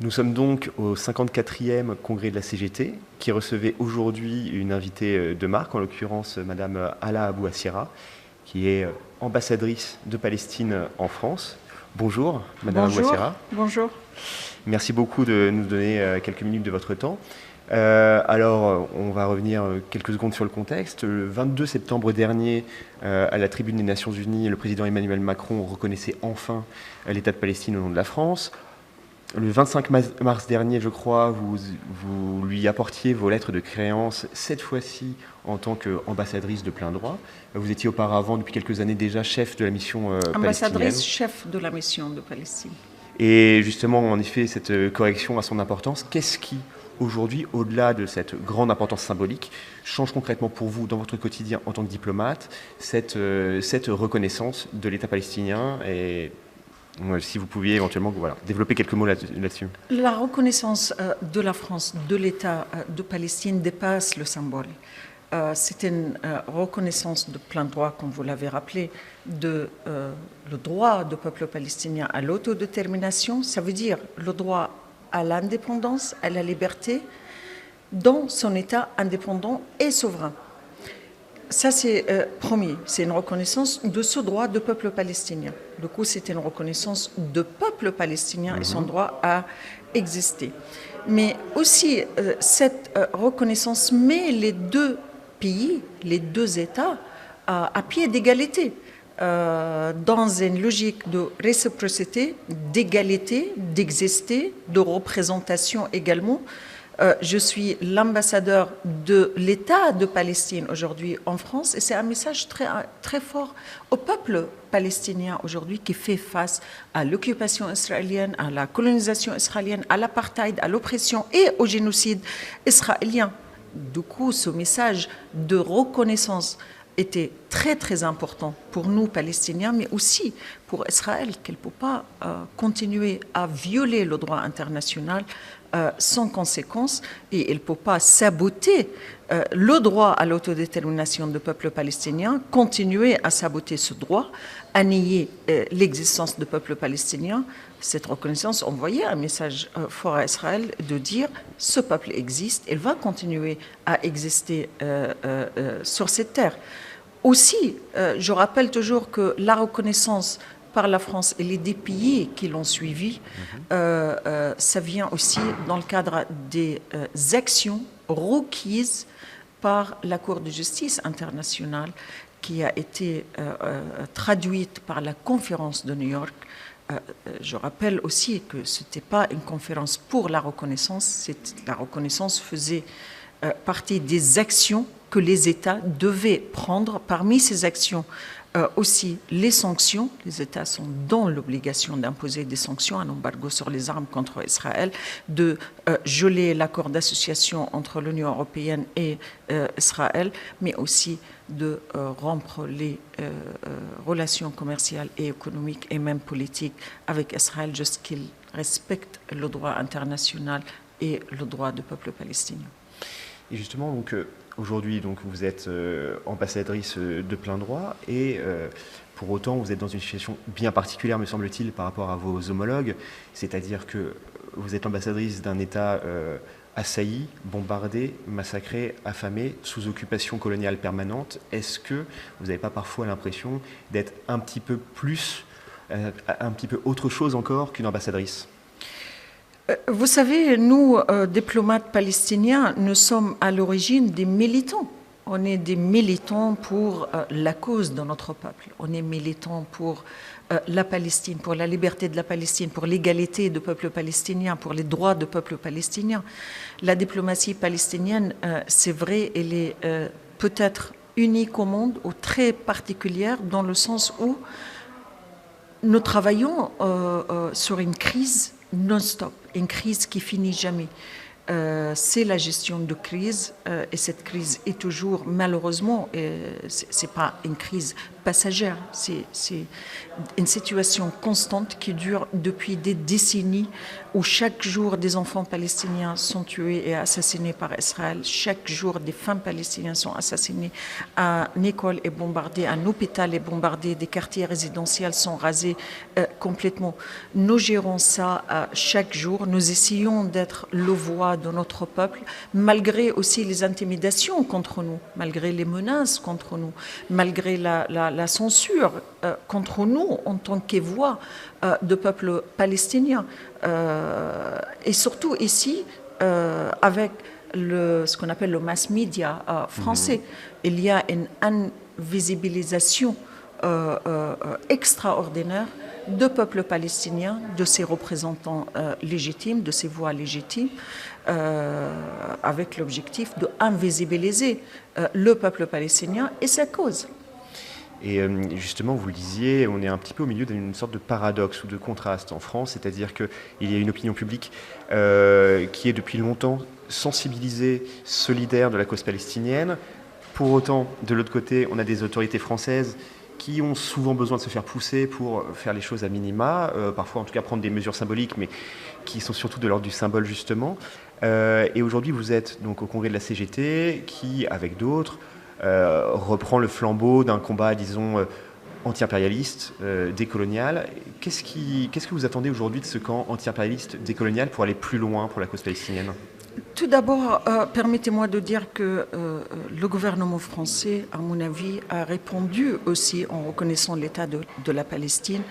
Nous sommes donc au 54e congrès de la CGT, qui recevait aujourd'hui une invitée de marque, en l'occurrence Madame Hala Abou Assira, qui est ambassadrice de Palestine en France. Bonjour, Madame Abou Assira. Bonjour. Merci beaucoup de nous donner quelques minutes de votre temps. Alors, on va revenir quelques secondes sur le contexte. Le 22 septembre dernier, à la tribune des Nations Unies, le président Emmanuel Macron reconnaissait enfin l'État de Palestine au nom de la France. Le 25 mars dernier, je crois, vous lui apportiez vos lettres de créance, cette fois-ci en tant qu'ambassadrice de plein droit. Vous étiez auparavant, depuis quelques années déjà, chef de la mission palestinienne. Ambassadrice, chef de la mission de Palestine. Et justement, en effet, cette correction a son importance. Qu'est-ce qui, aujourd'hui, au-delà de cette grande importance symbolique, change concrètement pour vous, dans votre quotidien en tant que diplomate, cette reconnaissance de l'État palestinien et si vous pouviez éventuellement développer quelques mots là-dessus. La reconnaissance de la France, de l'État de Palestine dépasse le symbole. C'est une reconnaissance de plein droit, comme vous l'avez rappelé, de le droit du peuple palestinien à l'autodétermination. Ça veut dire le droit à l'indépendance, à la liberté, dans son État indépendant et souverain. Ça, c'est premier, c'est une reconnaissance de ce droit du peuple palestinien. Du coup, c'est une reconnaissance du peuple palestinien et son droit à exister. Mais aussi, cette reconnaissance met les deux pays, les deux États, à pied d'égalité, dans une logique de réciprocité, d'égalité, d'exister, de représentation également. Je suis l'ambassadeur de l'État de Palestine aujourd'hui en France et c'est un message très, très fort au peuple palestinien aujourd'hui qui fait face à l'occupation israélienne, à la colonisation israélienne, à l'apartheid, à l'oppression et au génocide israélien. Du coup, ce message de reconnaissance était très très important pour nous Palestiniens, mais aussi pour Israël, qu'elle ne peut pas continuer à violer le droit international sans conséquence et elle ne peut pas saboter le droit à l'autodétermination du peuple palestinien, continuer à saboter ce droit, à nier l'existence du peuple palestinien. Cette reconnaissance envoyait un message fort à Israël de dire ce peuple existe, il va continuer à exister sur cette terre. Aussi, je rappelle toujours que la reconnaissance par la France et les 10 pays qui l'ont suivi, ça vient aussi dans le cadre des actions requises par la Cour de justice internationale qui a été traduite par la conférence de New York. Je rappelle aussi que ce n'était pas une conférence pour la reconnaissance, la reconnaissance faisait partie des actions que les États devaient prendre. Parmi ces actions, aussi les sanctions. Les États sont dans l'obligation d'imposer des sanctions, un embargo sur les armes contre Israël, de geler l'accord d'association entre l'Union européenne et Israël, mais aussi de rompre les relations commerciales et économiques et même politiques avec Israël jusqu'il respecte le droit international et le droit du peuple palestinien. Et justement, donc, aujourd'hui, donc, vous êtes ambassadrice de plein droit et pour autant, vous êtes dans une situation bien particulière, me semble-t-il, par rapport à vos homologues. C'est-à-dire que vous êtes ambassadrice d'un État assailli, bombardé, massacré, affamé, sous occupation coloniale permanente. Est-ce que vous n'avez pas parfois l'impression d'être un petit peu plus, un petit peu autre chose encore qu'une ambassadrice ? Vous savez, nous, diplomates palestiniens, nous sommes à l'origine des militants. On est des militants pour la cause de notre peuple. On est militants pour la Palestine, pour la liberté de la Palestine, pour l'égalité du peuple palestinien, pour les droits du peuple palestinien. La diplomatie palestinienne, c'est vrai, elle est peut-être unique au monde ou très particulière dans le sens où nous travaillons sur une crise non-stop, une crise qui finit jamais. C'est la gestion de crise et cette crise est toujours, malheureusement, c'est pas une crise passagère. C'est une situation constante qui dure depuis des décennies, où chaque jour des enfants palestiniens sont tués et assassinés par Israël. Chaque jour des femmes palestiniennes sont assassinées. Une école est bombardée, un hôpital est bombardé, des quartiers résidentiels sont rasés complètement. Nous gérons ça chaque jour. Nous essayons d'être le voix de notre peuple, malgré aussi les intimidations contre nous, malgré les menaces contre nous, malgré la censure contre nous en tant que voix de peuple palestinien. Et surtout ici, avec ce qu'on appelle le mass media français, il y a une invisibilisation extraordinaire de peuple palestinien, de ses représentants légitimes, de ses voix légitimes, avec l'objectif d'invisibiliser le peuple palestinien et sa cause. Et justement, vous le disiez, on est un petit peu au milieu d'une sorte de paradoxe ou de contraste en France, c'est-à-dire qu'il y a une opinion publique qui est depuis longtemps sensibilisée, solidaire de la cause palestinienne. Pour autant, de l'autre côté, on a des autorités françaises qui ont souvent besoin de se faire pousser pour faire les choses à minima, parfois en tout cas prendre des mesures symboliques, mais qui sont surtout de l'ordre du symbole justement. Et aujourd'hui, vous êtes donc au congrès de la CGT qui, avec d'autres, reprend le flambeau d'un combat, disons, anti-impérialiste, décolonial. Qu'est-ce que vous attendez aujourd'hui de ce camp anti-impérialiste, décolonial, pour aller plus loin pour la cause palestinienne ? Tout d'abord, permettez-moi de dire que le gouvernement français, à mon avis, a répondu aussi, en reconnaissant l'État de la Palestine,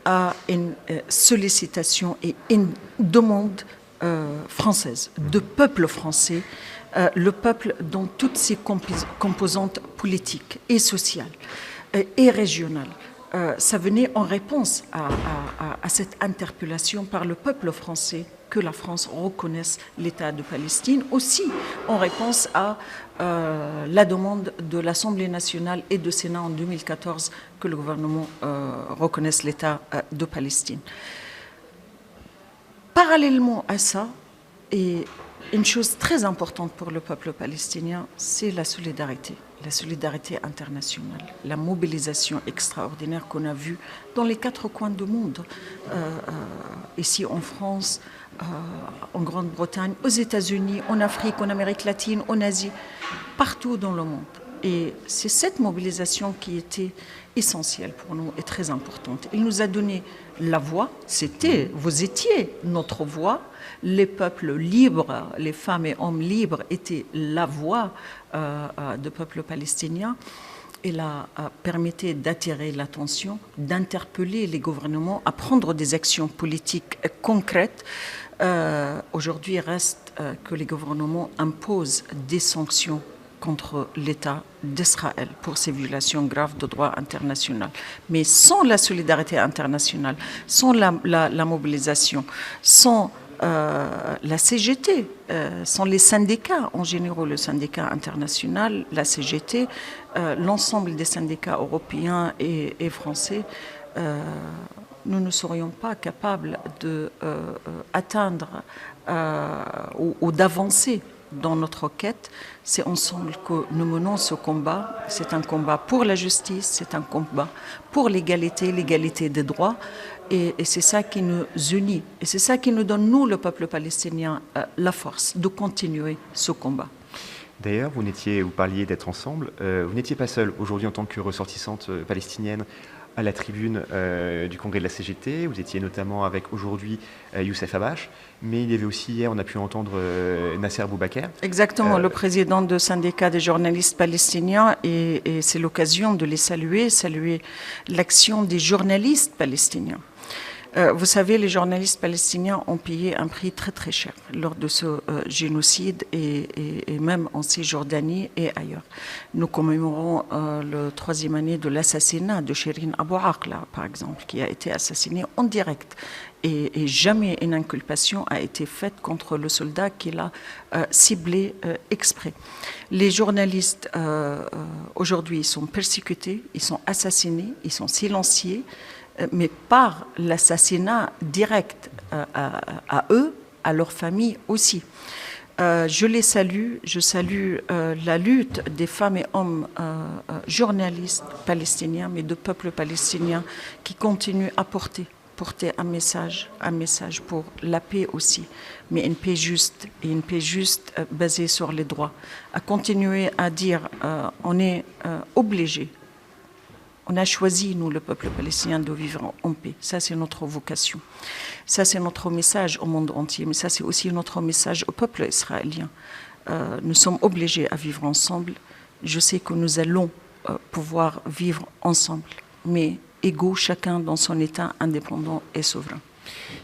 à une sollicitation et une demande française, de peuple français, le peuple dans toutes ses composantes politiques et sociales et régionales. Ça venait en réponse à cette interpellation par le peuple français que la France reconnaisse l'État de Palestine, aussi en réponse à la demande de l'Assemblée nationale et du Sénat en 2014 que le gouvernement reconnaisse l'État de Palestine. Parallèlement à ça, et une chose très importante pour le peuple palestinien, c'est la solidarité internationale, la mobilisation extraordinaire qu'on a vue dans les 4 coins du monde, ici en France, en Grande-Bretagne, aux États-Unis, en Afrique, en Amérique latine, en Asie, partout dans le monde. Et c'est cette mobilisation qui était essentielle pour nous et très importante. Il nous a donné la voix, vous étiez notre voix, les peuples libres, les femmes et hommes libres étaient la voix du peuple palestinien. Il permettait d'attirer l'attention, d'interpeller les gouvernements à prendre des actions politiques concrètes. Aujourd'hui, il reste que les gouvernements imposent des sanctions contre l'État d'Israël pour ces violations graves de droit international. Mais sans la solidarité internationale, sans la mobilisation, sans la CGT, sans les syndicats, en général le syndicat international, la CGT, l'ensemble des syndicats européens et français, nous ne serions pas capables d'atteindre ou d'avancer dans notre quête. C'est ensemble que nous menons ce combat. C'est un combat pour la justice, c'est un combat pour l'égalité des droits. Et c'est ça qui nous unit. Et c'est ça qui nous donne, nous, le peuple palestinien, la force de continuer ce combat. D'ailleurs, vous parliez d'être ensemble. Vous n'étiez pas seule aujourd'hui en tant que ressortissante palestinienne à la tribune du congrès de la CGT. Vous étiez notamment avec aujourd'hui Youssef Habach, mais il y avait aussi hier, on a pu entendre Nasser Boubaker. Exactement, le président du syndicat des journalistes palestiniens, et c'est l'occasion de les saluer l'action des journalistes palestiniens. Vous savez, les journalistes palestiniens ont payé un prix très très cher lors de ce génocide et même en Cisjordanie et ailleurs. Nous commémorons le 3e année de l'assassinat de Shirin Abu Akleh, par exemple, qui a été assassinée en direct. Et jamais une inculpation a été faite contre le soldat qui l'a ciblé exprès. Les journalistes, aujourd'hui, ils sont persécutés, ils sont assassinés, ils sont silenciés, mais par l'assassinat direct à eux, à leur famille aussi. Je les salue, je salue la lutte des femmes et hommes journalistes palestiniens, mais de peuple palestinien qui continuent à porter un message pour la paix aussi, mais une paix juste, et une paix juste basée sur les droits. À continuer à dire, on est obligé, on a choisi, nous, le peuple palestinien, de vivre en paix. Ça, c'est notre vocation. Ça, c'est notre message au monde entier, mais ça, c'est aussi notre message au peuple israélien. Nous sommes obligés à vivre ensemble. Je sais que nous allons pouvoir vivre ensemble, mais égaux, chacun dans son état indépendant et souverain.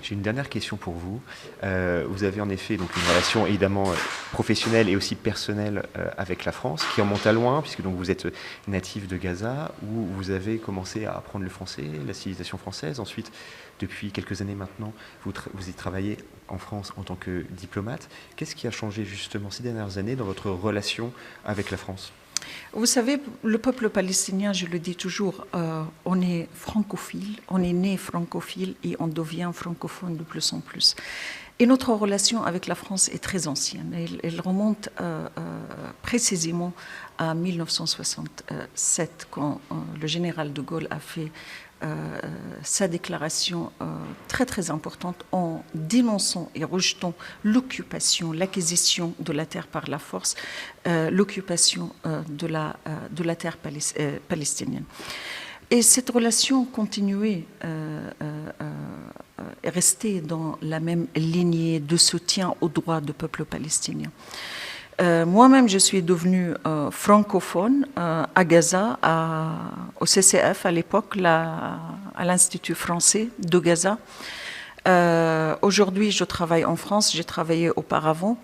J'ai une dernière question pour vous. Vous avez en effet donc une relation évidemment professionnelle et aussi personnelle avec la France, qui remonte à loin, puisque donc vous êtes natif de Gaza, où vous avez commencé à apprendre le français, la civilisation française. Ensuite, depuis quelques années maintenant, vous y travaillez en France en tant que diplomate. Qu'est-ce qui a changé justement ces dernières années dans votre relation avec la France ? Vous savez, le peuple palestinien, je le dis toujours, on est francophile, on est né francophile et on devient francophone de plus en plus. Et notre relation avec la France est très ancienne. Elle remonte précisément à 1967, quand le général de Gaulle a fait sa déclaration très très importante en dénonçant et rejetant l'occupation, l'acquisition de la terre par la force, l'occupation de la terre palestinienne. Et cette relation continuait et restait dans la même lignée de soutien aux droits du peuple palestinien. Moi-même, je suis devenue francophone à Gaza, au CCF à l'époque, à l'Institut français de Gaza. Aujourd'hui, je travaille en France, j'ai travaillé auparavant.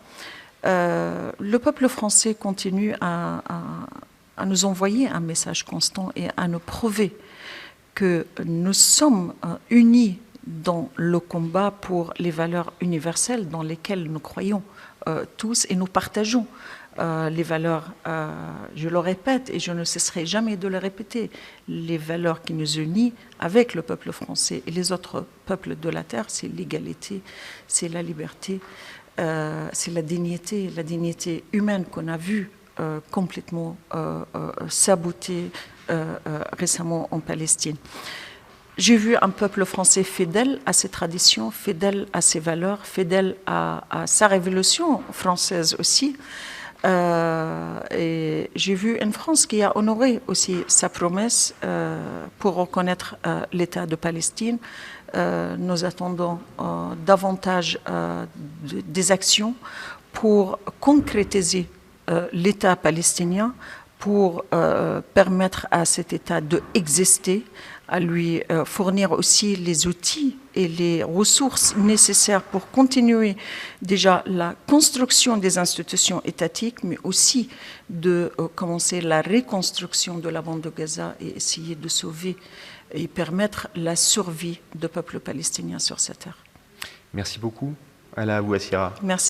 Le peuple français continue à nous envoyer un message constant et à nous prouver que nous sommes unis dans le combat pour les valeurs universelles dans lesquelles nous croyons tous et nous partageons les valeurs, je le répète et je ne cesserai jamais de le répéter, les valeurs qui nous unissent avec le peuple français et les autres peuples de la terre, c'est l'égalité, c'est la liberté, c'est la dignité humaine qu'on a vue complètement sabotée récemment en Palestine. J'ai vu un peuple français fidèle à ses traditions, fidèle à ses valeurs, fidèle à sa révolution française aussi. Et j'ai vu une France qui a honoré aussi sa promesse pour reconnaître l'État de Palestine. Nous attendons davantage des actions pour concrétiser l'État palestinien, pour permettre à cet État d'exister, à lui fournir aussi les outils et les ressources nécessaires pour continuer déjà la construction des institutions étatiques, mais aussi de commencer la reconstruction de la bande de Gaza et essayer de sauver et permettre la survie du peuple palestinien sur cette terre. Merci beaucoup, Hala Abou Assira. Merci.